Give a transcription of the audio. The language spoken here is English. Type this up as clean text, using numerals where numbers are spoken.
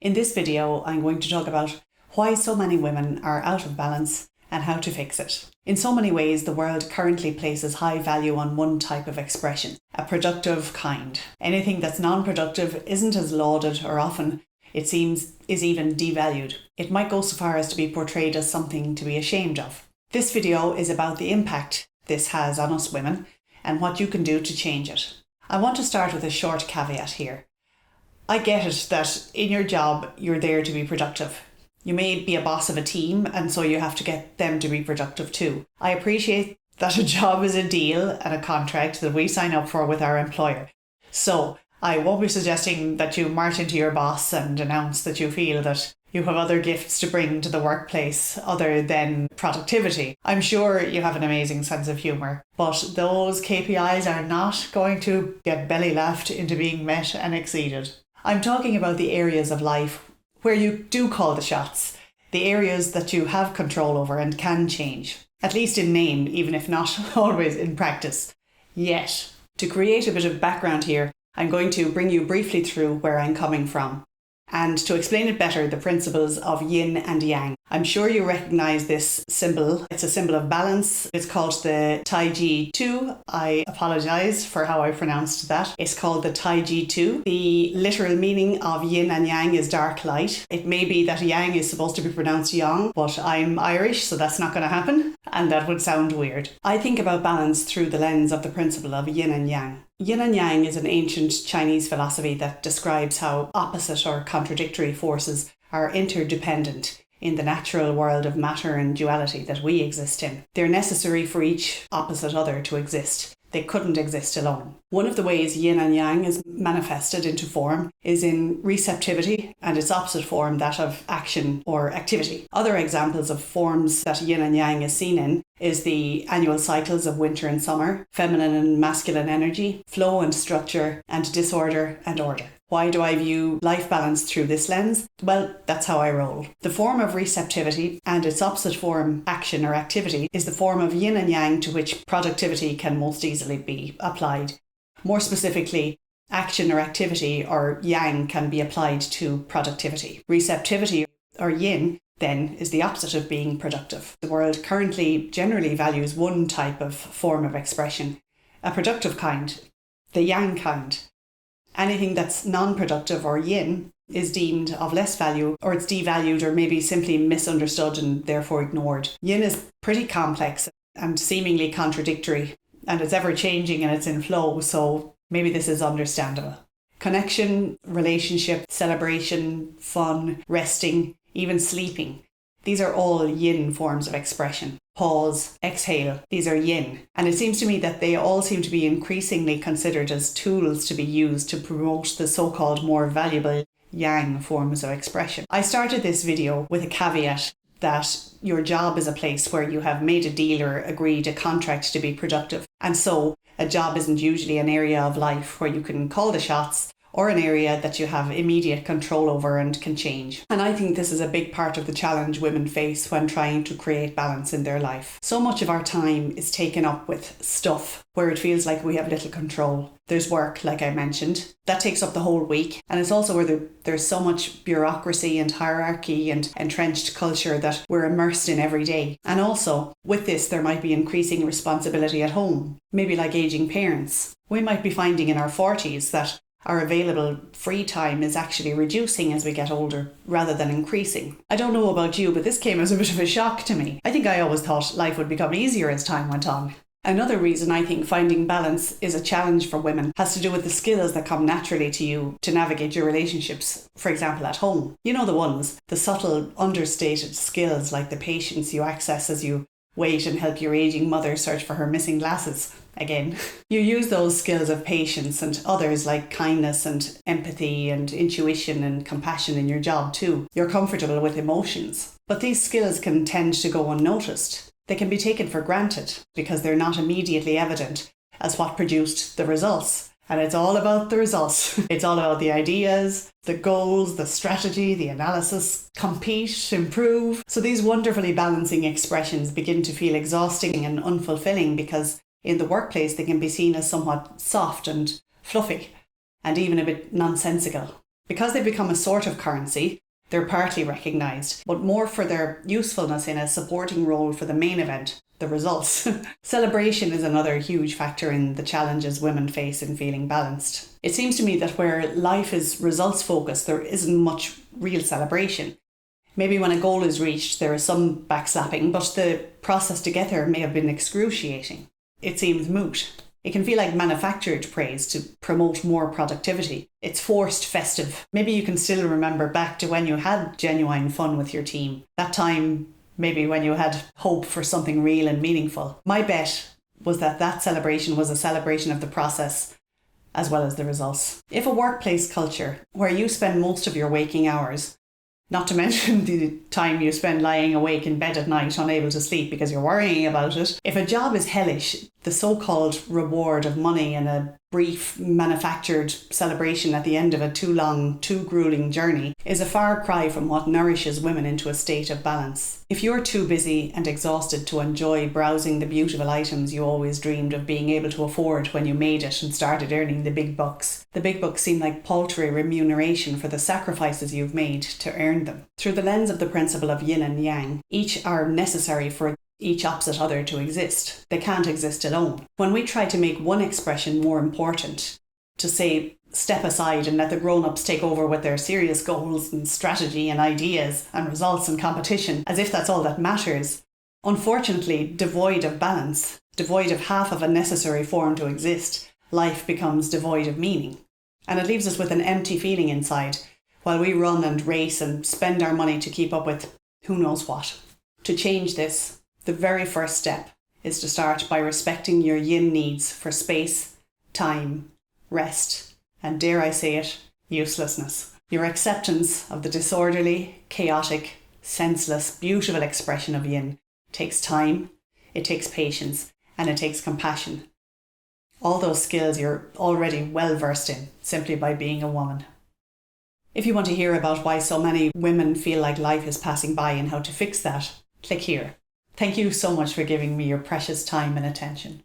In this video, I'm going to talk about why so many women are out of balance and how to fix it. In so many ways, the world currently places high value on one type of expression, a productive kind. Anything that's non-productive isn't as lauded, or often, it seems, is even devalued. It might go so far as to be portrayed as something to be ashamed of. This video is about the impact this has on us women and what you can do to change it. I want to start with a short caveat here. I get it that in your job, you're there to be productive. You may be a boss of a team, and so you have to get them to be productive too. I appreciate that a job is a deal and a contract that we sign up for with our employer. So I won't be suggesting that you march into your boss and announce that you feel that you have other gifts to bring to the workplace other than productivity. I'm sure you have an amazing sense of humour, but those KPIs are not going to get belly laughed into being met and exceeded. I'm talking about the areas of life where you do call the shots, the areas that you have control over and can change, at least in name, even if not always in practice. Yet, to create a bit of background here, I'm going to bring you briefly through where I'm coming from, and to explain it better, the principles of yin and yang. I'm sure you recognise this symbol. It's a symbol of balance. It's called the Taiji 2. I apologise for how I pronounced that. It's called the Taiji 2. The literal meaning of yin and yang is dark light. It may be that yang is supposed to be pronounced yang, but I'm Irish, so that's not going to happen, and that would sound weird. I think about balance through the lens of the principle of yin and yang. Yin and yang is an ancient Chinese philosophy that describes how opposite or contradictory forces are interdependent in the natural world of matter and duality that we exist in. They're necessary for each opposite other to exist. They couldn't exist alone. One of the ways yin and yang is manifested into form is in receptivity, and its opposite form, that of action or activity. Other examples of forms that yin and yang is seen in is the annual cycles of winter and summer, feminine and masculine energy, flow and structure, and disorder and order. Why do I view life balance through this lens? Well, that's how I roll. The form of receptivity and its opposite form, action or activity, is the form of yin and yang to which productivity can most easily be applied. More specifically, action or activity, or yang, can be applied to productivity. Receptivity, or yin, then, is the opposite of being productive. The world currently generally values one type of form of expression, a productive kind, the yang kind. Anything that's non-productive or yin is deemed of less value, or it's devalued, or maybe simply misunderstood and therefore ignored. Yin is pretty complex and seemingly contradictory, and it's ever changing and it's in flow, so maybe this is understandable. Connection, relationship, celebration, fun, resting, even sleeping. These are all yin forms of expression. Pause, exhale, these are yin. And it seems to me that they all seem to be increasingly considered as tools to be used to promote the so-called more valuable yang forms of expression. I started this video with a caveat that your job is a place where you have made a deal or agreed a contract to be productive. And so a job isn't usually an area of life where you can call the shots, or an area that you have immediate control over and can change. And I think this is a big part of the challenge women face when trying to create balance in their life. So much of our time is taken up with stuff where it feels like we have little control. There's work, like I mentioned, that takes up the whole week. And it's also where there's so much bureaucracy and hierarchy and entrenched culture that we're immersed in every day. And also, with this, there might be increasing responsibility at home. Maybe like aging parents. We might be finding in our 40s that our available free time is actually reducing as we get older rather than increasing. I don't know about you, but this came as a bit of a shock to me. I think I always thought life would become easier as time went on. Another reason I think finding balance is a challenge for women has to do with the skills that come naturally to you to navigate your relationships, for example at home. You know the ones, the subtle, understated skills like the patience you access as you wait and help your aging mother search for her missing glasses. Again, you use those skills of patience and others like kindness and empathy and intuition and compassion in your job too. You're comfortable with emotions. But these skills can tend to go unnoticed. They can be taken for granted because they're not immediately evident as what produced the results. And it's all about the results. It's all about the ideas, the goals, the strategy, the analysis, compete, improve. So these wonderfully balancing expressions begin to feel exhausting and unfulfilling because in the workplace they can be seen as somewhat soft and fluffy and even a bit nonsensical. Because they've become a sort of currency, they're partly recognised, but more for their usefulness in a supporting role for the main event, the results. Celebration is another huge factor in the challenges women face in feeling balanced. It seems to me that where life is results focused, there isn't much real celebration. Maybe when a goal is reached, there is some backslapping, but the process to get there may have been excruciating. It seems moot. It can feel like manufactured praise to promote more productivity. It's forced festive. Maybe you can still remember back to when you had genuine fun with your team. That time, maybe when you had hope for something real and meaningful. My bet was that celebration was a celebration of the process as well as the results. If a workplace culture where you spend most of your waking hours, not to mention the time you spend lying awake in bed at night unable to sleep because you're worrying about it. If a job is hellish, the so-called reward of money and a brief manufactured celebration at the end of a too long, too grueling journey is a far cry from what nourishes women into a state of balance. If you're too busy and exhausted to enjoy browsing the beautiful items you always dreamed of being able to afford when you made it and started earning the big bucks seem like paltry remuneration for the sacrifices you've made to earn them. Through the lens of the principle of yin and yang, each are necessary for each opposite other to exist. They can't exist alone. When we try to make one expression more important, to say step aside and let the grown-ups take over with their serious goals and strategy and ideas and results and competition, as if that's all that matters, unfortunately, devoid of balance, devoid of half of a necessary form to exist, life becomes devoid of meaning. And it leaves us with an empty feeling inside while we run and race and spend our money to keep up with who knows what. To change this, the very first step is to start by respecting your yin needs for space, time, rest, and dare I say it, uselessness. Your acceptance of the disorderly, chaotic, senseless, beautiful expression of yin takes time, it takes patience, and it takes compassion. All those skills you're already well versed in simply by being a woman. If you want to hear about why so many women feel like life is passing by and how to fix that, click here. Thank you so much for giving me your precious time and attention.